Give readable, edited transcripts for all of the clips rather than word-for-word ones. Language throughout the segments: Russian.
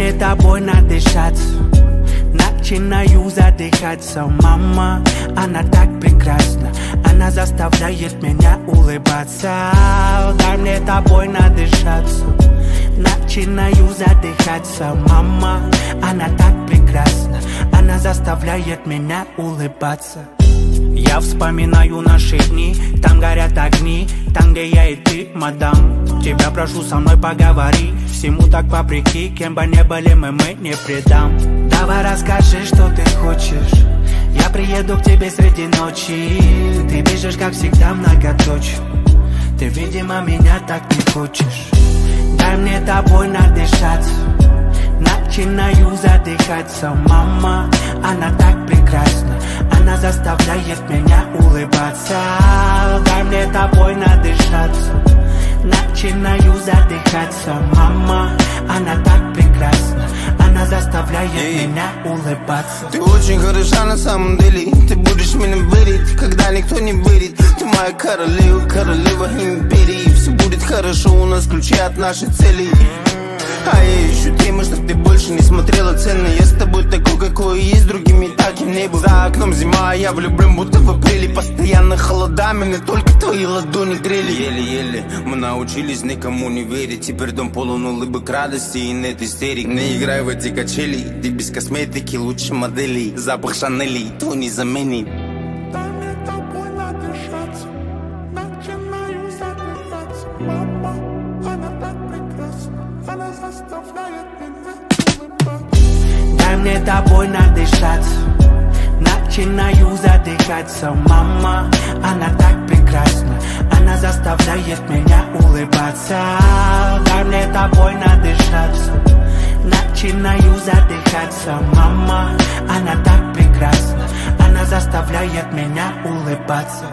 мне тобой надышаться. Начинаю задыхаться, мама, она так прекрасна. Она заставляет меня улыбаться. Дай мне тобой надышаться. Начинаю задыхаться, мама, она так прекрасна. Она заставляет меня улыбаться. Я вспоминаю наши дни, там горят огни, там, где я и ты, мадам. Тебя прошу, со мной поговори. Всему так вопреки, кем бы не были мы не предам. Давай расскажи, что ты хочешь. Я приеду к тебе среди ночи. Ты бежишь, как всегда, многоточие. Ты, видимо, меня так не хочешь. Дай мне тобой надышаться. Начинаю задыхаться, мама, она так прекрасна. Она заставляет меня улыбаться. Дай мне тобой надышаться. Начинаю задыхаться, мама, она так прекрасна. Она заставляет меня улыбаться. Ты очень хороша на самом деле. Ты будешь меня верить, когда никто не верит. Ты моя королева, королева империи. Все будет хорошо, у нас ключи от нашей цели. А я ищу темы, чтоб ты больше не смотрела цены. Я с тобой такой, какой есть, другими так и не был. За окном зима, а я влюблен, будто в апреле. Постоянно холода, меня только твои ладони грели. Еле-еле мы научились никому не верить. Теперь дом полон улыбок, радости и нет истерик. Не играй в эти качели, ты без косметики лучше моделей. Запах Шанели, твой не заменит. Дай мне тобой надышаться. Начинаю задыхаться, мама, она так прекрасна. Она заставляет меня улыбаться. Дай мне тобой надышаться. Начинаю задыхаться, мама, она так прекрасна. Она заставляет меня улыбаться. Дай мне тобой надышаться. Начинаю задыхаться, мама, она так прекрасна. Она заставляет меня улыбаться.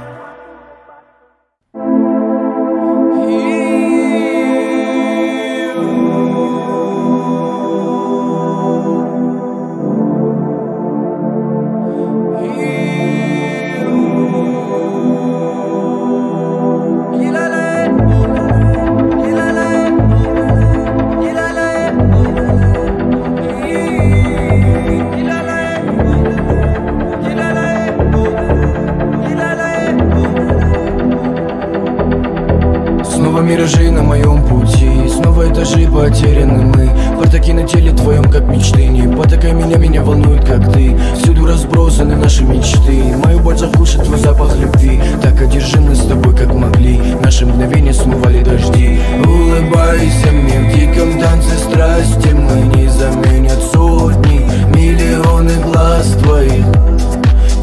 Миражи на моем пути, снова этажи потеряны мы. Бардаки на теле твоем, как мечты. Не потакай меня волнует, как ты. Всюду разбросаны наши мечты. Мою боль заглушит твой запах любви. Так одержимы с тобой, как могли. Наши мгновения смывали дожди. Улыбайся мне в диком танце страсти. Мы не заменят сотни, миллионы глаз твоих.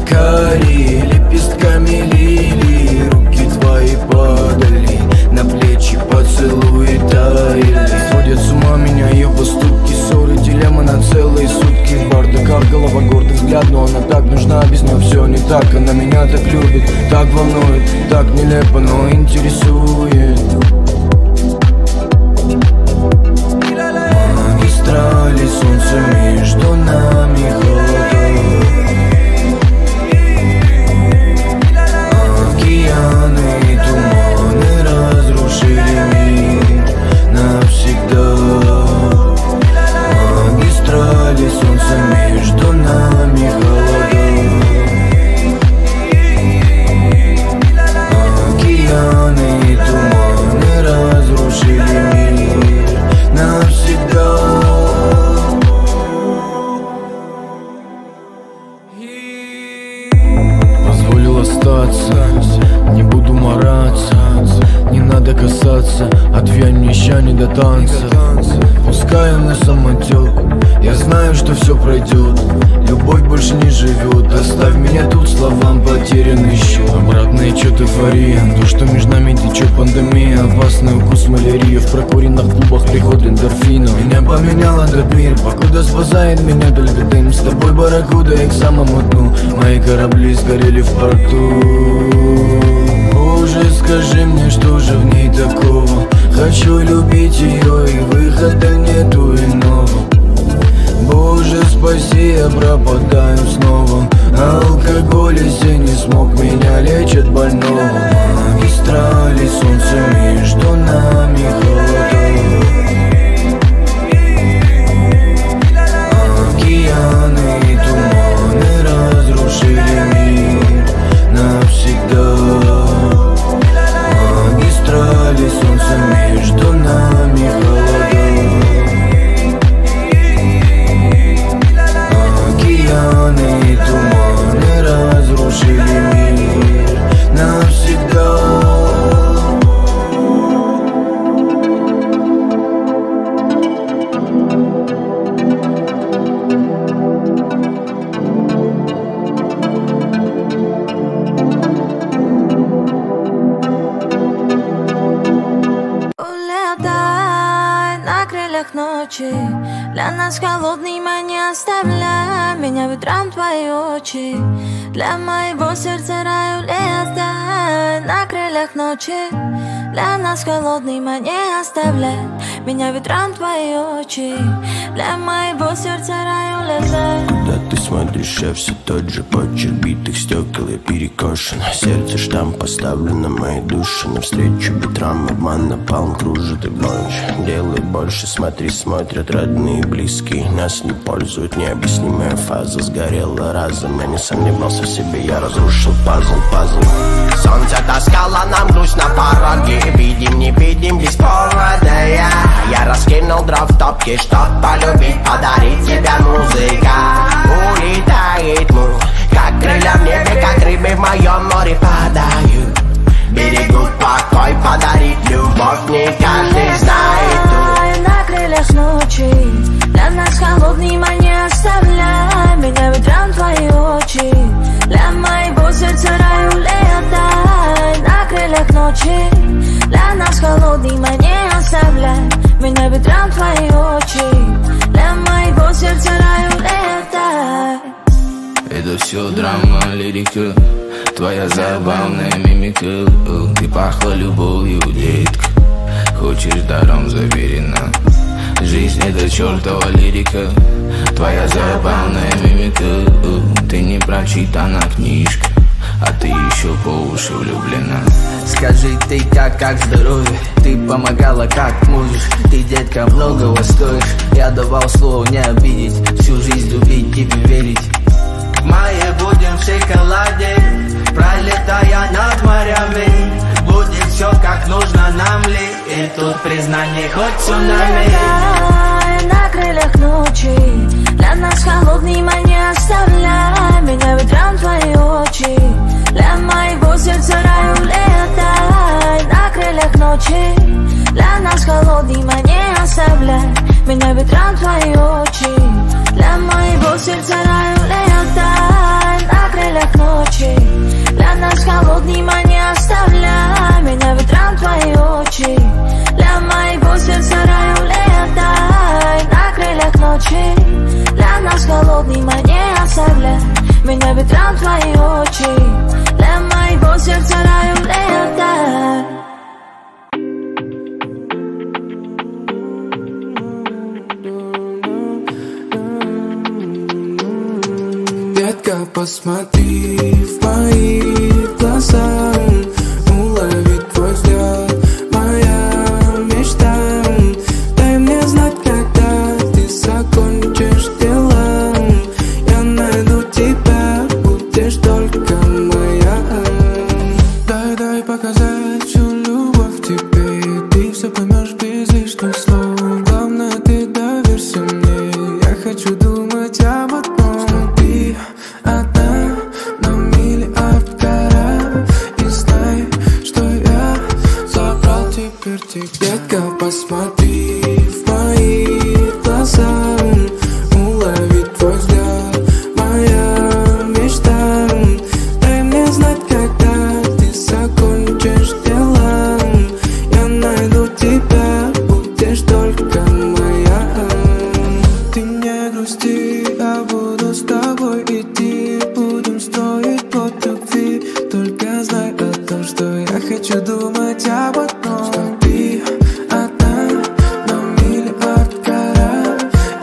Карие лепестками лилии. Руки твои падали на плечи, поцелуи таяли. Сводят с ума меня ее поступки. Ссоры, дилеммы на целые сутки. В бардаках голова, гордый взгляд, но она так нужна. Без нее все не так, она меня так любит. Так волнует, так нелепо, но интересует. Магистрали, солнце между нами, холода. Океаны и туманы разрушили мир навсегда. Магистрали, солнце между нами, холода. Океаны и туманы разрушили мир навсегда. Позволил остаться, не буду мараться. Не надо касаться, отвянь мне ща не до танца. Пускаем на самотек, я знаю, что все пройдет. Любовь больше не живет, оставь меня тут, словам потерянный счет. Обратная чё эйфория, то, что между нами течет пандемия. Опасный укус малярии, в прокуренных клубах приход эндорфинов. Меня поменял этот мир, покуда спасает меня только дым. С тобой барракуда и к самому дну. Мои корабли сгорели в порту. Боже, скажи мне, что же в ней такого? Хочу любить ее и выхода нету иного. Боже, спаси, я пропадаю снова. Алкоголь и не смог, меня лечит больного. Магистрали, солнце между нами, холода. ночи. Для нас холодным, а не оставляй меня ветром твои очи. Для моего сердца раю лето на крыльях ночи. Для нас холодным, а не оставляй меня ветром твои очи. Для моего сердца раю лето. Куда ты смотришь, я все тот же почерк битых стекол, я перекошен. Сердце штамп поставлен на моей душе. Навстречу ветрам обман напалм кружит и больше. Делай больше, смотри, смотрят родные и близкие. Нас не пользуют, необъяснимая фаза сгорела разом. Я не сомневался в себе, я разрушил пазл. Солнце таскало нам грусть на пороге. Видим, не видим, без повода. Я раскинул дров в топке, чтоб полюбить, подарить тебе музыка. Улетает мух, как крылья в небе, как рыбы в моем море падают. Берегут покой, подарить любовь не каждый знает. На крыльях ночи, для нас холодным, а не оставляй меня ветром твои очи. Для моего сердца раю лето на крыльях ночи. Для нас холодным, а не оставляй меня ветром твои очи. Для моего сердца раю лето. Это все драма, лирика, твоя забавная мимика. Ты пахла любовью, детка, хочешь даром заверена. Жизнь это чертова лирика, твоя забавная мимика. Ты не прочитана книжка, а ты еще по уши влюблена. Скажи ты как здоровье, ты помогала как можешь. Ты, детка, многого стоишь. Я давал слово не обидеть, всю жизнь любить, тебе верить. В мае будем в шоколаде, пролетая над морями. Будет все как нужно нам ли, и тут признание хоть цунами. На крыльях ночи, для нас холодным, а не оставляй меня ветром твои очи. Для моего сердца раю лето на крыльях ночи. Для нас холодным, а не оставляй меня ветром твои очи. Для моего сердца раю лето на крыльях ночи. Для нас холодным, а не оставляй меня ветром твои очи. Для моего сердца раю лето на крыльях ночи. Для нас холодным, а не оставляй меня ветром твои очи. Для моего сердца раю лето. Детка, посмотри в мои глаза, уловить твой взгляд, моя мечта. Дай мне знать, когда ты закончишь дела. Я найду тебя, будешь только моя. Дай показать всю любовь тебе, ты все поймешь без лишних слов. Главное, ты доверься мне, я хочу думать об одном. Одна на миллиард гора, и знай, что я забрал теперь тебя. Детка, посмотри в мои глаза, уловить твой взгляд, моя мечта. Дай мне знать, когда ты закончишь дела. Я найду тебя, будешь только моя. Ты не грусти, я буду с тобой идти. Будем строить плод любви. Только знай о том, что я хочу думать об одном. Ты одна на миллиард гора,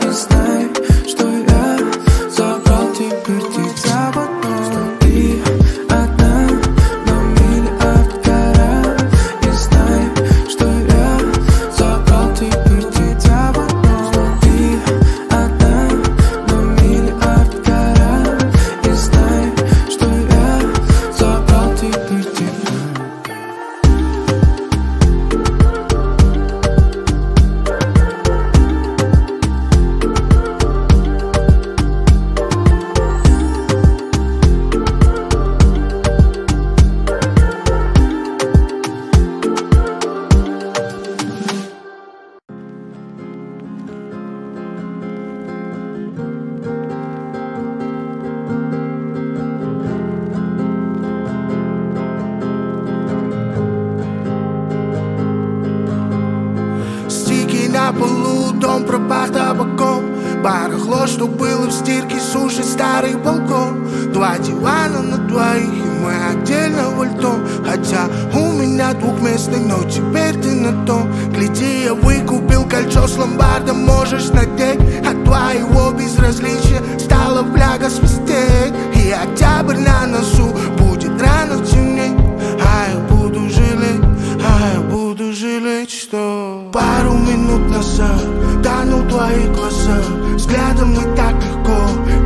и знай, что я забрал теперь тебя в одном. Ты одна на миллиард гора, и знай, что я забрал теперь тебя в одном. Ты одна на миллиард гора, и знай, что я забрал теперь тебя. На полу дом пропах Барахло, что было в стирке, суши, старый балкон. 2 дивана на двоих, и мы отдельно вольтом. Хотя у меня двухместный, но теперь ты на том. Гляди, я выкупил кольцо с ломбардом, можешь надеть. От твоего безразличия стала фляга свистеть. И октябрь на носу, будет рано темнеть. А я буду жалеть, что пару минут назад тону в твоих глазах. Взглядом не так легко,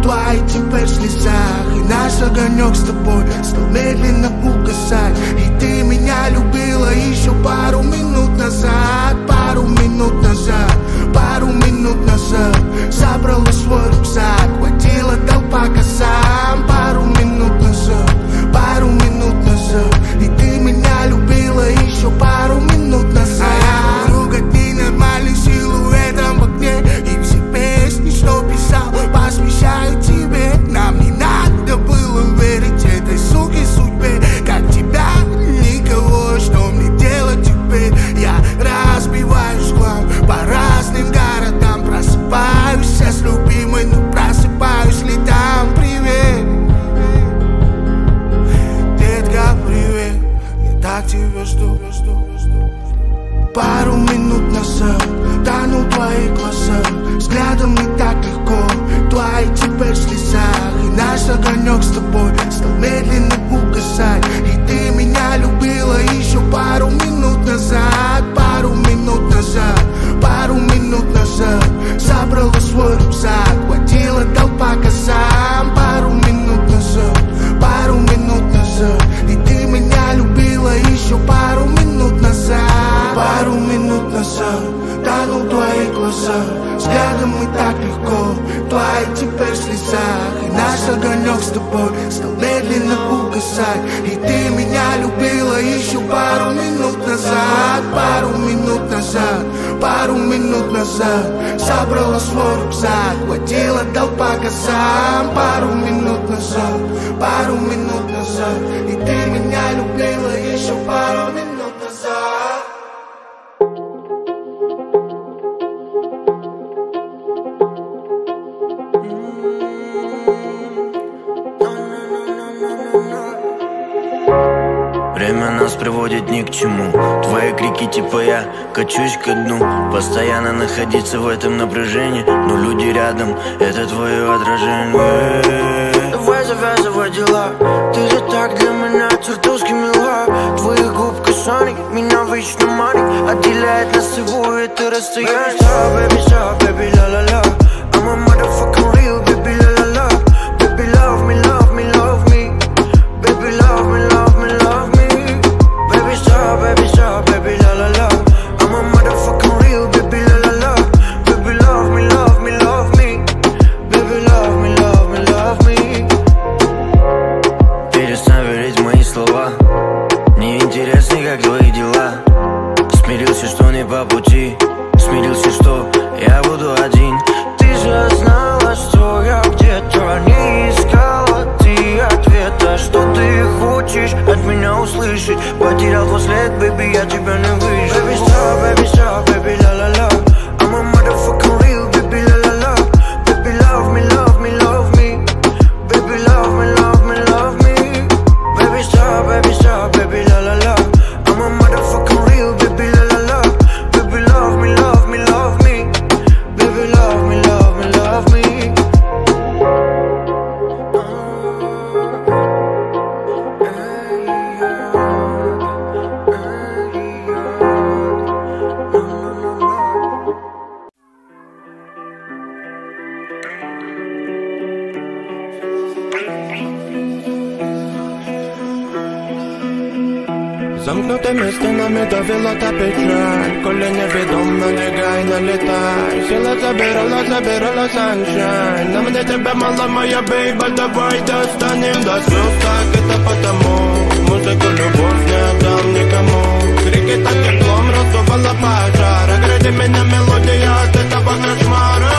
твои теперь в слезах. И наш огонек с тобой стал медленно угасать. И ты меня любила еще пару минут назад. Пару минут назад, пару минут назад. Забрала свой рюкзак, хватила толпа косам. Пару минут назад, пару минут назад. И ты меня любила еще пару минут назад. А я друга, ты нормальный силуэтом в окне. И все песни, что писал, посвящаю тебе. Нам не надо было верить этой суке судьбе. Как тебя, никого, что мне делать теперь? Я разбиваюсь хлам по разным городам. Просыпаюсь я с любимой, но просыпаюсь ли там? Привет, детка, привет. Я так тебя жду. Пару минут назад тону в твоих глазах. Взглядом не так легко, твои теперь в слезах. И наш огонек с тобой стал медленно угасать. И ты меня любила еще пару минут назад. Пару минут назад, пару минут назад. Забрала свой рюкзак, хватила толпа косам. Пару минут назад, пару минут назад. И ты меня любила еще пару минут назад. Пару минут назад тону в твоих глазах. Взглядом не так легко, твои теперь в слезах. И наш огонек с тобой стал медленно угасать. И ты меня любила еще пару минут назад. Пару минут назад, пару минут назад. Забрала свой рюкзак, хватила толпа косам. Пару минут назад, пару минут назад. И ты меня любила еще пару минут назад. Время нас приводит ни к чему. Твои крики типа я качусь ко дну. Постоянно находиться в этом напряжении, но люди рядом, это твое отражение. Давай завязывай дела, ты же так для меня чертовски мила. Твоих губ касаний меня вечно манит. Отделяет нас всего это расстояние. Stop, baby, la la la. I'm a motherfucking real, baby, la la la. Baby, love me, love me, love me. Baby, love me, love me, love me. Baby, stop, baby, la la la. I'm a motherfucking real, baby, la la la. Baby, love me, love me, love me. Baby, love me, love me, love me. Перестань верить в мои слова. Мне интересно, как твои дела. Смирился, что не по пути. Смирился, что я буду один. Ты же знала, что я где-то не искала ты ответа. Что ты хочешь от меня услышать? Потерял твой след, baby, я тебя не выжил. Baby, stop, baby, la la la. I'm a motherfucking real, baby, la la la. Baby, love me, love me, love me. Baby, love me, love me, love me. Baby, stop, baby, la la la. I'm a motherfucking real, baby, la la la. Baby, love me, love me, love me. Baby, love me, love me, love me. Замкнутыми стенами довела та печаль. Коли невідомо, лягай, налетай. Сила забирала sunshine. На мне тебя мало, моя бейба, давай достанем до слез. Так это потому, музыку любовь не отдам никому. Крики так теплом раздувала пожар. Огради меня мелодия от этого кошмара.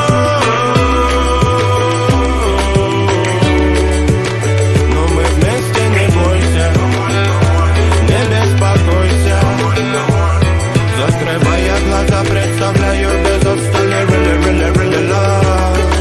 Но мы вместе, не бойся. Закрывая глаза, представляю без остальной really, really, really love.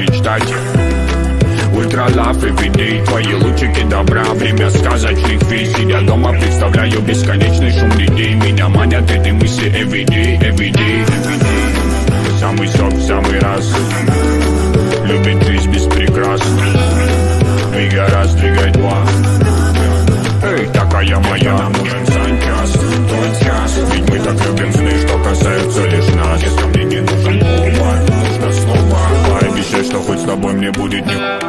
мечтать. Ультра лав everyday, твои лучики добра, время сказочных фей. Сидя дома, представляю бесконечный шум людей. Меня манят эти мысли everyday, everyday, everyday. Самый сок в самый раз, любит жизнь без прикрас. Двигай раз, двигай два. Эй, такая моя, нам нужен санчас, тот час. Ведь мы так любим сны, что касаются лишь нас. Если мне не нужен повод, нужно снова. Пообещай, что хоть с тобой мне будет не...